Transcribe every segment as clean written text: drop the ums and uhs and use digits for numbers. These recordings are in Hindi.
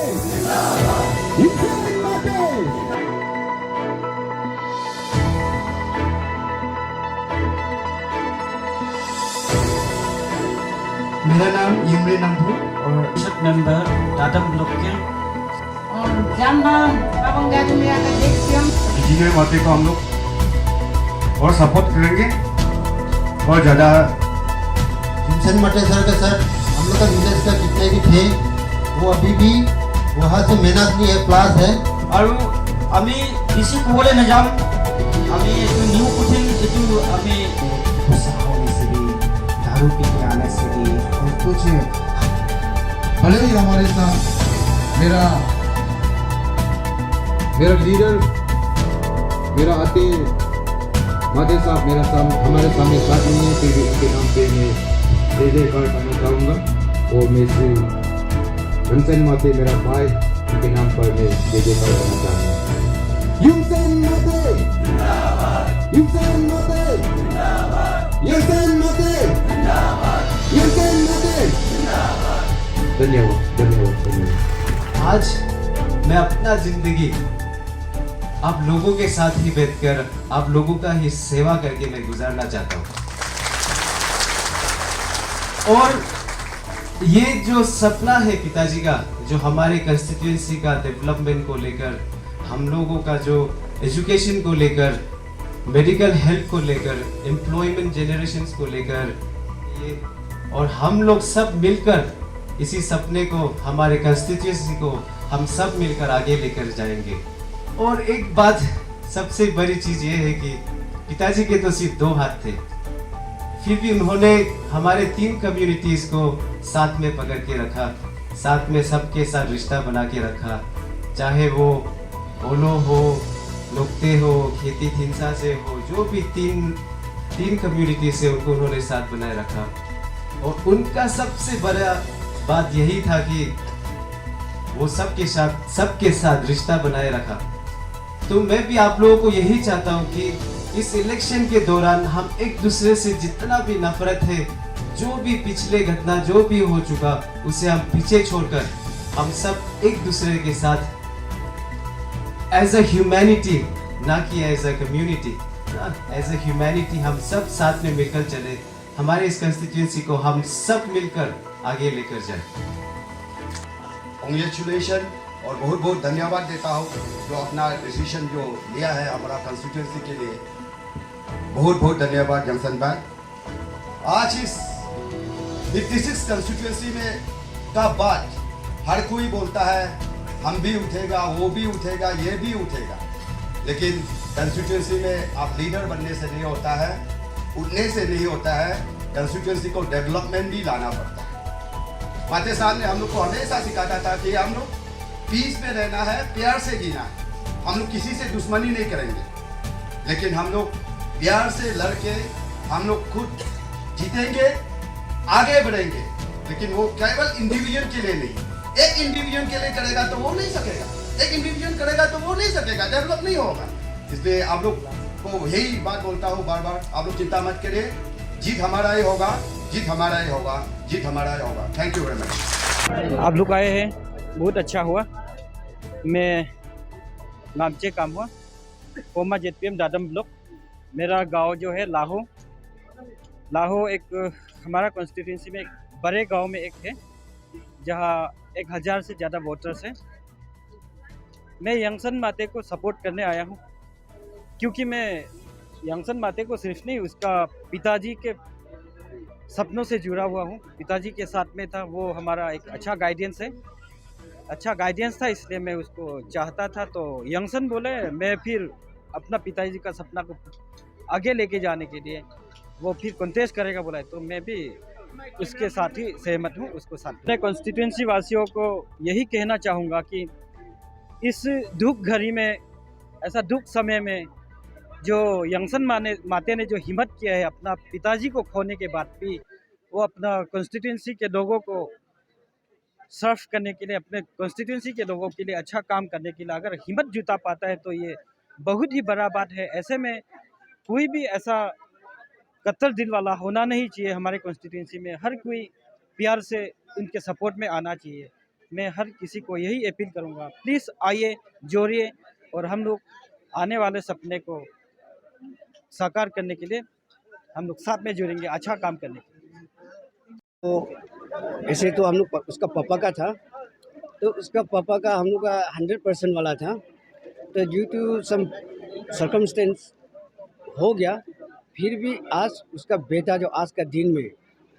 इंसान माते। मेरा नाम यमरे नंदू और परिषद मेंबर दादम ब्लॉक के Jamban, abang gadung ya ke Jeksiam. Engineer माते को हम लोग और सपोर्ट करेंगे और ज़्यादा। भीमसेन मटे सर के सर हम लोग का विलेज का जितने भी थे वो अभी भी वहाँ से मेहनत नहीं है क्लास है और अभी किसी को बोले न जाम अभी न्यू कुथिन itu अभी उसाहों से भी दारू पी के आने से भी और कुछ भले ही हमारे साथ मेरा लीडर मेरा आते माते साहब हमारे सामने साथ नहीं है, फिर भी उनके नाम पे मैं जय करना चाहूँगा। और मैं श्री भीमसेन माते मेरा भाई उनके नाम पर मैं जय करना चाहूँगा। भीमसेन माते जिंदाबाद, भीमसेन माते जिंदाबाद, भीमसेन माते जिंदाबाद, भीमसेन माते जिंदाबाद। धन्यवाद। आज मैं अपना जिंदगी आप लोगों के साथ ही बैठकर आप लोगों का ही सेवा करके मैं गुजारना चाहता हूँ। और ये जो सपना है पिताजी का, जो हमारे कंस्टिट्यूएंसी का डेवलपमेंट को लेकर, हम लोगों का जो एजुकेशन को लेकर, मेडिकल हेल्थ को लेकर, एम्प्लॉयमेंट जनरेशंस को लेकर, ये और हम लोग सब मिलकर इसी सपने को, हमारे कंस्टिट्यूएंसी को हम सब मिलकर आगे लेकर जाएंगे। और एक बात सबसे बड़ी चीज़ ये है कि पिताजी के तो सिर्फ 2 हाथ थे, फिर भी उन्होंने हमारे 3 कम्युनिटीज़ को साथ में पकड़ के रखा, साथ में सबके साथ रिश्ता बना के रखा, चाहे वो ओलो हो, लोकते हो, खेती थिंसा से हो, जो भी तीन कम्युनिटी से उनको उन्होंने साथ बनाए रखा। और उनका सबसे बड़ा बात यही था कि वो सबके साथ रिश्ता बनाए रखा। तो मैं भी आप लोगों को यही चाहता हूँ कि इस इलेक्शन के दौरान हम एक दूसरे से जितना भी नफरत है, जो भी पिछले घटना जो भी हो चुका, उसे हम पीछे छोड़कर हम सब एक दूसरे के साथ एज अ ह्यूमैनिटी, ना कि as a community, as a humanity हम सब साथ में मिलकर चले, हमारे इस कंस्टिट्यूएंसी को हम सब मिलकर आगे लेकर जाए। कांग्रेचुलेशन और बहुत बहुत धन्यवाद देता हूँ जो अपना डिसीजन जो लिया है हमारा कंस्टिट्यूंसी के लिए। बहुत बहुत धन्यवाद जमसन भाई। आज इस 56 कंस्टिट्यूंसी में का बात हर कोई बोलता है, हम भी उठेगा, वो भी उठेगा, ये भी उठेगा, लेकिन कंस्टिट्यूंसी में आप लीडर बनने से नहीं होता है, उठने से नहीं होता है, कंस्टिट्यूंसी को डेवलपमेंट भी लाना पड़ता है। माते साहब ने हम लोग को हमेशा सिखाता था कि हम लोग पीस में रहना है, प्यार से जीना है, हम लोग किसी से दुश्मनी नहीं करेंगे, लेकिन हम लोग प्यार से लड़के हम लोग खुद जीतेंगे, आगे बढ़ेंगे, लेकिन वो केवल इंडिविजुअल के लिए नहीं, एक इंडिविजुअल के लिए करेगा तो वो नहीं सकेगा, एक इंडिविजुअल करेगा तो वो नहीं सकेगा, डेवलप नहीं होगा। इसलिए आप लोग को यही बात बोलता हूँ बार बार, आप लोग चिंता मत करिए, जीत हमारा ही होगा, जीत हमारा ही होगा, जीत हमारा ही होगा। Thank you very much. आप लोग आए हैं, बहुत अच्छा हुआ। मैं नामचे काम हुआ कोमा जेपीएम दादम ब्लॉक। मेरा गांव जो है लाहो एक हमारा कॉन्स्टिट्यूंसी में एक बड़े गांव में एक है जहां 1000 से ज़्यादा वोटर्स हैं। मैं यंगसन माते को सपोर्ट करने आया हूं क्योंकि मैं यंगसन माते को सिर्फ नहीं, उसका पिताजी के सपनों से जुड़ा हुआ हूँ। पिताजी के साथ में था, वो हमारा एक अच्छा गाइडेंस है, अच्छा गाइडेंस था, इसलिए मैं उसको चाहता था। तो यंगसन बोले, मैं फिर अपना पिताजी का सपना को आगे लेके जाने के लिए वो फिर कंटेस्ट करेगा बोला है, तो मैं भी उसके साथ ही सहमत हूँ, उसको साथ। मैं कॉन्स्टिट्यूंसी वासियों को यही कहना चाहूँगा कि इस दुख घड़ी में, ऐसा दुख समय में जो यंगसन माते ने जो हिम्मत किया है अपना पिताजी को खोने के बाद भी, वो अपना कॉन्स्टिट्यूंसी के लोगों को सर्व करने के लिए, अपने कॉन्स्टिट्यूंसी के लोगों के लिए अच्छा काम करने के लिए अगर हिम्मत जुटा पाता है तो ये बहुत ही बड़ा बात है। ऐसे में कोई भी ऐसा कत्तर दिल वाला होना नहीं चाहिए हमारे कॉन्स्टिट्यूंसी में, हर कोई प्यार से उनके सपोर्ट में आना चाहिए। मैं हर किसी को यही अपील करूँगा, प्लीज़ आइए, जोड़िए और हम लोग आने वाले सपने को साकार करने के लिए हम लोग साथ में जुड़ेंगे, अच्छा काम करने के लिए। तो ऐसे तो हम लोग उसका पापा का था, तो उसका पापा का हम लोग का 100% वाला था, तो ड्यू टू सम सर्कमस्टेंस हो गया। फिर भी आज उसका बेटा जो आज का दिन में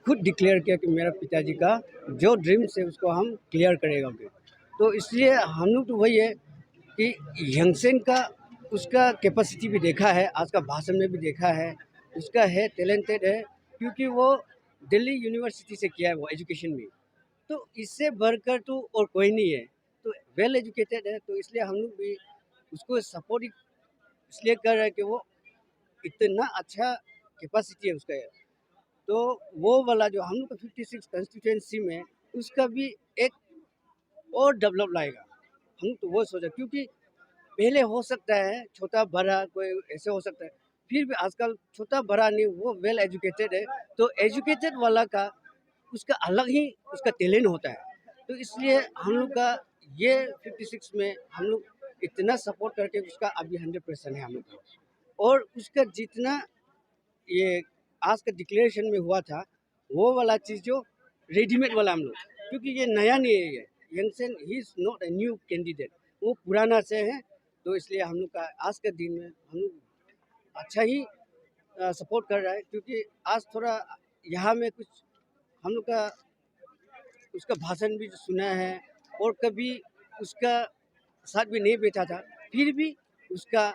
खुद डिक्लेयर किया कि मेरा पिताजी का जो ड्रीम्स है उसको हम क्लियर करेगा। तो इसलिए हम लोग तो वही है कि यंगसेन का उसका कैपेसिटी भी देखा है, आज का भाषण में भी देखा है, उसका है, टैलेंटेड है, क्योंकि वो दिल्ली यूनिवर्सिटी से किया है वो एजुकेशन में, तो इससे बढ़कर तो और कोई नहीं है, तो वेल एजुकेटेड है। तो इसलिए हम लोग भी उसको सपोर्ट इसलिए कर रहे हैं कि वो इतना अच्छा कैपेसिटी है उसका। तो वो वाला जो हम लोग का 56 कंस्टिट्यूएंसी में उसका भी एक और डेवलप लाएगा, हम तो वो सोचा। क्योंकि पहले हो सकता है छोटा बड़ा कोई ऐसे हो सकता है, फिर भी आजकल छोटा बड़ा नहीं, वो वेल एजुकेटेड है, तो एजुकेटेड वाला का उसका अलग ही उसका टैलेंट होता है। तो इसलिए हम लोग का ये 56 में हम लोग इतना सपोर्ट करके उसका अभी 100% है हम लोग का। और उसका जितना ये आज का डिक्लेरेशन में हुआ था वो वाला चीज़ जो रेडीमेड वाला हम लोग, क्योंकि ये नया नहीं है, ये यंगसेन he is not a new candidate, वो पुराना से है। तो इसलिए हम लोग का आज के दिन में हम लोग अच्छा ही सपोर्ट कर रहा है, क्योंकि आज थोड़ा यहाँ में कुछ हम लोग का उसका भाषण भी सुना है और कभी उसका साथ भी नहीं बैठा था, फिर भी उसका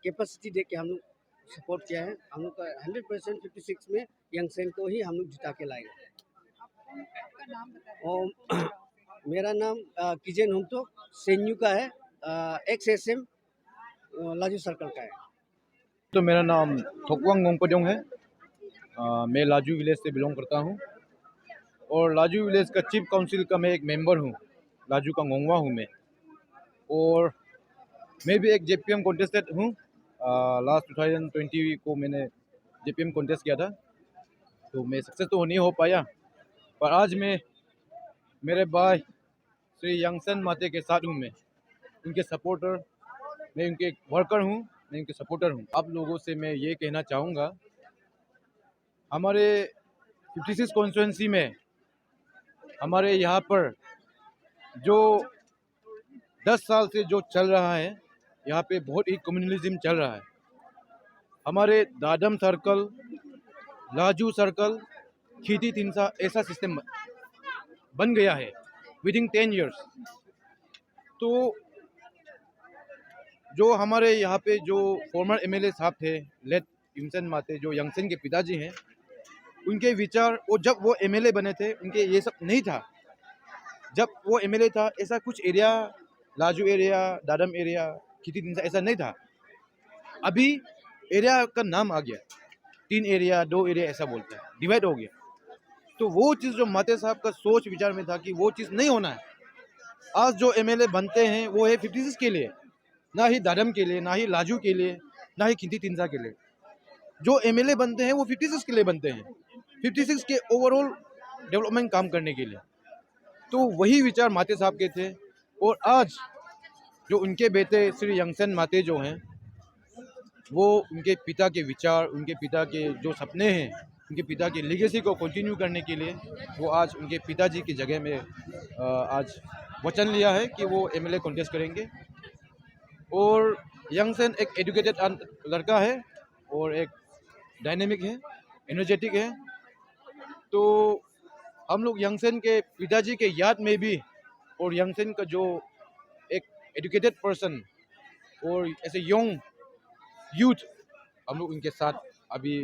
कैपेसिटी देख के हम लोग सपोर्ट किया है। हम लोग का 100% 56 में यंगसेन को ही हम लोग जिता के लाएंगे। और मेरा नाम किजेन होमतो सेन्यू का है, XSM लाजू सर्कल का है। तो मेरा नाम थोकवांग गोंगपड्योंग है। मैं लाजू विलेज से बिलोंग करता हूँ और लाजू विलेज का चीफ काउंसिल का मैं एक मेंबर हूँ। लाजू का गोंगवा हूँ मैं, और मैं भी एक JPM कॉन्टेस्टेड हूँ। लास्ट 2020 को मैंने JPM कॉन्टेस्ट किया था, तो मैं सक्सेस तो नहीं हो पाया, पर आज मैं मेरे भाई श्री यंगसेन माते के साथ हूँ। मैं उनके सपोर्टर, मैं उनके वर्कर हूँ, मैं उनके सपोर्टर हूँ। आप लोगों से मैं ये कहना चाहूँगा, हमारे 56 कॉन्स्टिट्यूंसी में हमारे यहाँ पर जो 10 साल से जो चल रहा है, यहाँ पे बहुत ही कम्युनलिज्म चल रहा है। हमारे दादम सर्कल, लाजू सर्कल, खीती तिनसा ऐसा सिस्टम बन गया है विदिन 10 इयर्स। तो जो हमारे यहाँ पे जो फॉर्मर MLA साहब थे, लेट यंगसेन माते, जो यंगसेन के पिताजी हैं, उनके विचार, और जब वो MLA बने थे उनके ये सब नहीं था। जब वो MLA था ऐसा कुछ एरिया, लाजू एरिया, दादम एरिया, खीती तिनसा ऐसा नहीं था। अभी एरिया का नाम आ गया, 3 एरिया 2 एरिया ऐसा बोलता है, डिवाइड हो गया। तो वो चीज़ जो माते साहब का सोच विचार में था कि वो चीज़ नहीं होना है। आज जो MLA बनते हैं वो है 56 के लिए, ना ही दादम के लिए, ना ही लाजू के लिए, ना ही खीती तिनसा के लिए। जो MLA बनते हैं वो 56 के लिए बनते हैं, 56 के ओवरऑल डेवलपमेंट काम करने के लिए। तो वही विचार माते साहब के थे, और आज जो उनके बेटे श्री यंगसेन माते जो हैं, वो उनके पिता के विचार, उनके पिता के जो सपने हैं, उनके पिता की लीगेसी को कंटिन्यू करने के लिए वो आज उनके पिताजी की जगह में आज वचन लिया है कि वो MLA कॉन्टेस्ट करेंगे। और यंगसेन एक एजुकेटेड लड़का है और एक डायनेमिक है, एनर्जेटिक है। तो हम लोग यंगसेन के पिताजी के याद में भी, और यंगसेन का जो एक एजुकेटेड पर्सन और ऐसे यंग यूथ, हम लोग उनके साथ अभी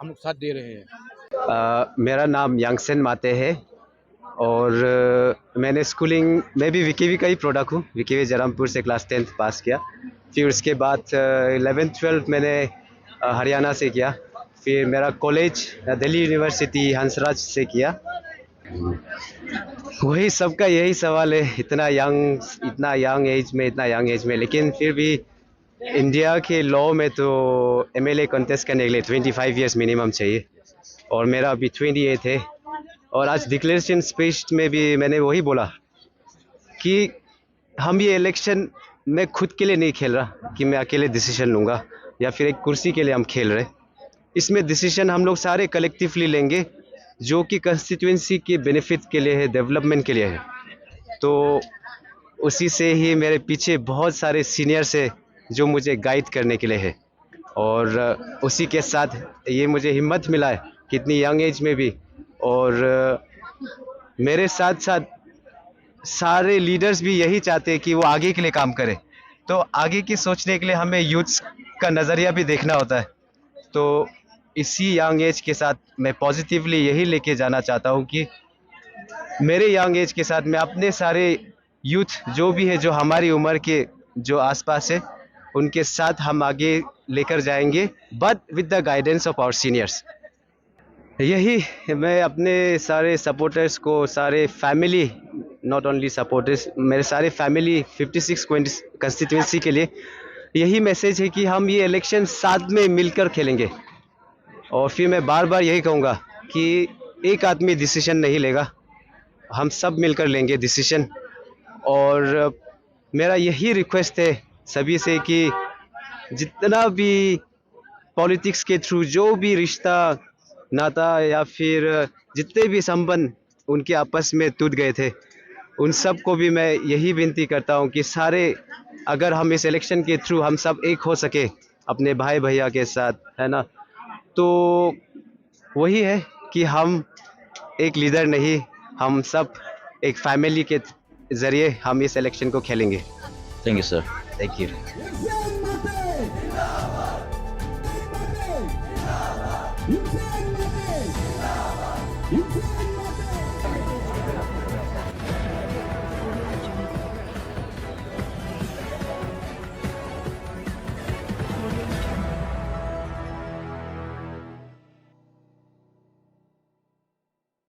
हम लोग साथ दे रहे हैं। मेरा नाम यंगसेन माते है और मैंने स्कूलिंग में भी VKV का ही प्रोडक्ट हूँ। VKV जरामपुर से क्लास 10th पास किया। फिर उसके बाद 11th 12th मैंने हरियाणा से किया। फिर मेरा कॉलेज दिल्ली यूनिवर्सिटी हंसराज से किया। वही सबका यही सवाल है, इतना यंग एज में, लेकिन फिर भी इंडिया के लॉ में तो MLA कॉन्टेस्ट करने के लिए 25 इयर्स मिनिमम चाहिए, और मेरा अभी 28 है। और आज डिक्लेरेशन स्पीच में भी मैंने वही बोला कि हम ये इलेक्शन मैं खुद के लिए नहीं खेल रहा कि मैं अकेले डिसीजन लूँगा या फिर एक कुर्सी के लिए हम खेल रहे। इसमें डिसीजन हम लोग सारे कलेक्टिवली लेंगे जो कि कंस्टिट्यूएंसी के बेनिफिट के लिए है, डेवलपमेंट के लिए है। तो उसी से ही मेरे पीछे बहुत सारे सीनियर्स है जो मुझे गाइड करने के लिए है, और उसी के साथ ये मुझे हिम्मत मिला है कितनी यंग एज में भी। और मेरे साथ साथ सारे लीडर्स भी यही चाहते हैं कि वो आगे के लिए काम करें। तो आगे की सोचने के लिए हमें यूथ्स का नज़रिया भी देखना होता है। तो इसी यंग एज के साथ मैं पॉजिटिवली यही लेके जाना चाहता हूँ कि मेरे यंग एज के साथ मैं अपने सारे यूथ जो भी है, जो हमारी उम्र के जो आसपास है, उनके साथ हम आगे लेकर जाएंगे, but with the guidance of our seniors. यही मैं अपने सारे सपोर्टर्स को, सारे फैमिली, नॉट ओनली सपोर्टर्स, मेरे सारे फैमिली 56 कंस्टिट्यूंसी के लिए यही मैसेज है कि हम ये इलेक्शन साथ में मिलकर खेलेंगे। और फिर मैं बार बार यही कहूँगा कि एक आदमी डिसीजन नहीं लेगा, हम सब मिलकर लेंगे डिसीजन। और मेरा यही रिक्वेस्ट है सभी से कि जितना भी पॉलिटिक्स के थ्रू जो भी रिश्ता नाता या फिर जितने भी संबंध उनके आपस में टूट गए थे, उन सब को भी मैं यही विनती करता हूँ कि सारे अगर हम इस इलेक्शन के थ्रू हम सब एक हो सके अपने भाई भैया के साथ, है ना, तो वही है कि हम एक लीडर नहीं, हम सब एक फैमिली के ज़रिए हम इस इलेक्शन को खेलेंगे। Thank you sir. Thank you. Ukraine!